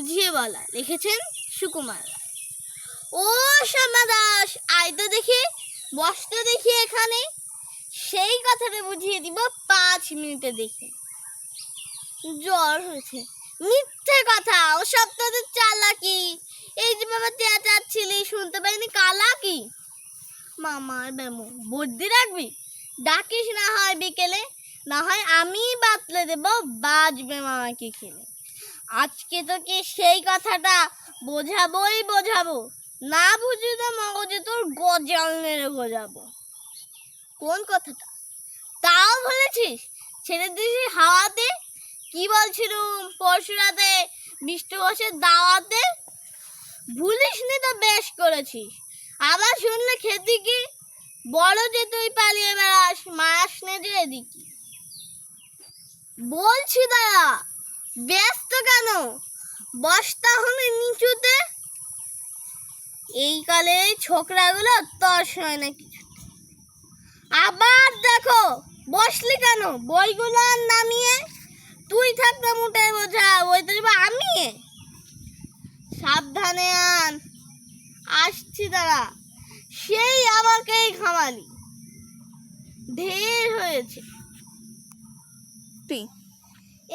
বুঝিয়ে বলা, লিখেছেন সুকুমার রায়। ও শ্যামা দাস, আয় তো দেখি, বসতে দেখি এখানে, সেই কথাটা বুঝিয়ে দিব 5 মিনিটে দেখে। জ্বর হয়েছে, মিথ্যে কথা, ওসব তোদের চালাকি। এই যে বাবা চেঁচাচ্ছিলি, শুনতে পাইনি কালা কি? মামার ব্যামো, বুদ্ধি রাখবি, ডাকিস না হয় বিকেলে, না হয় আমি বাতলে দেব, বাজবে মামাকে খেলে। আজকে তোকে সেই কথাটা বোঝাবো, না বুঝি তো মগজে তোর গজাল মেরে বোঝাবো। কোন কথাটা? তাও বলেছিস? ছেড়ে দিয়েছিস হাওয়াতে? কি বলছিলুম পরশু রাতে বিষ্ণু বসের দাওয়াতে? ভুলিসনি তো বেশ করেছিস, আবার শুনলে খেতি কি? বড় যে তুই পালিয়ে বেড়াস, মাস নে যে এদিকে। বলছি দাঁড়া, ব্যস্ত কেন? বস্তা হলে নিচুতে। এই কালে ছোকরাগুলো তর হয় না কিছু। আবার দেখো, বসলি কেন? বইগুলো নামিয়ে, তুই থাকতে মুঠে বোঝা, ওই তো আমি। সাবধানে আন, আসছি দাঁড়া। সেই আমাকেই খামালি, ঢের হয়েছে। তুই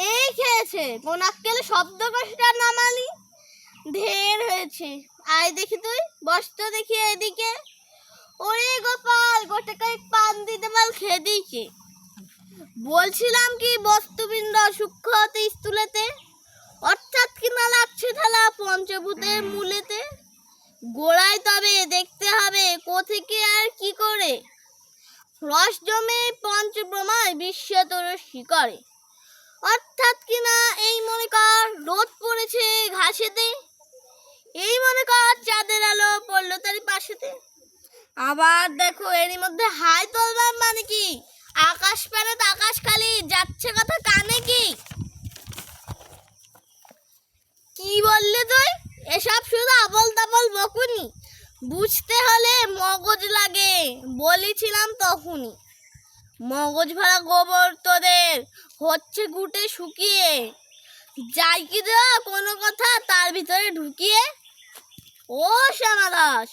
এই খেয়েছে, কোন আক্কেলে শব্দ কষটা নামালি? ঢের হয়েছে, আয় দেখি তুই, বসতো দেখি এদিকে। ওরে গোপাল, গোটাকাই পান দিতে বল, খেয়ে দিয়েছে। বলছিলাম কি, বস্তুবৃন্দ সূক্ষ্ম হতে স্থূলেতে, অর্থাৎ কিনা লাগছে থালা পঞ্চভূতের মূলেতে। গোড়ায় তবে দেখতে হবে কোথেকে আর কি করে, রস জমে পঞ্চপ্রমায় বিশ্বতর শিকরে। অর্থাৎ কিনা এই মনে কর রোদ পড়েছে ঘাসেতে, এই মনে কর চাঁদের আলো পড়লো তারই পাশেতে। আবার দেখো এরই মধ্যে হাই তোলবার মানে কি? আকাশ পানে আকাশ খালি, যাচ্ছে কথা কানে কি? কি বললি তুই? এসব শুধু আবল তাবল বকুনি, বুঝতে হলে মগজ লাগে, বলেছিলাম তখনই। মগজ ভরা গোবর তোদের হচ্ছে ঘুটে শুকিয়ে, যাই কি দেওয়া কোনো কথা তার ভিতরে ঢুকিয়ে। ও শ্যামা দাস,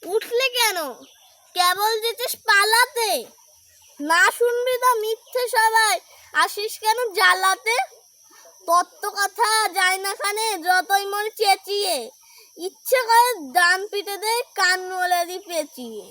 উঠলে কেন? কেবল যেছিস পালাতে, না শুনবি তো মিথ্যে সবাই আসিস কেন জ্বালাতে? তত্ত্ব কথা যায় না খানে, যতই মনে চেঁচিয়ে, ইচ্ছে করে ডান পিঠে দে কান মোলে দি পেঁচিয়ে।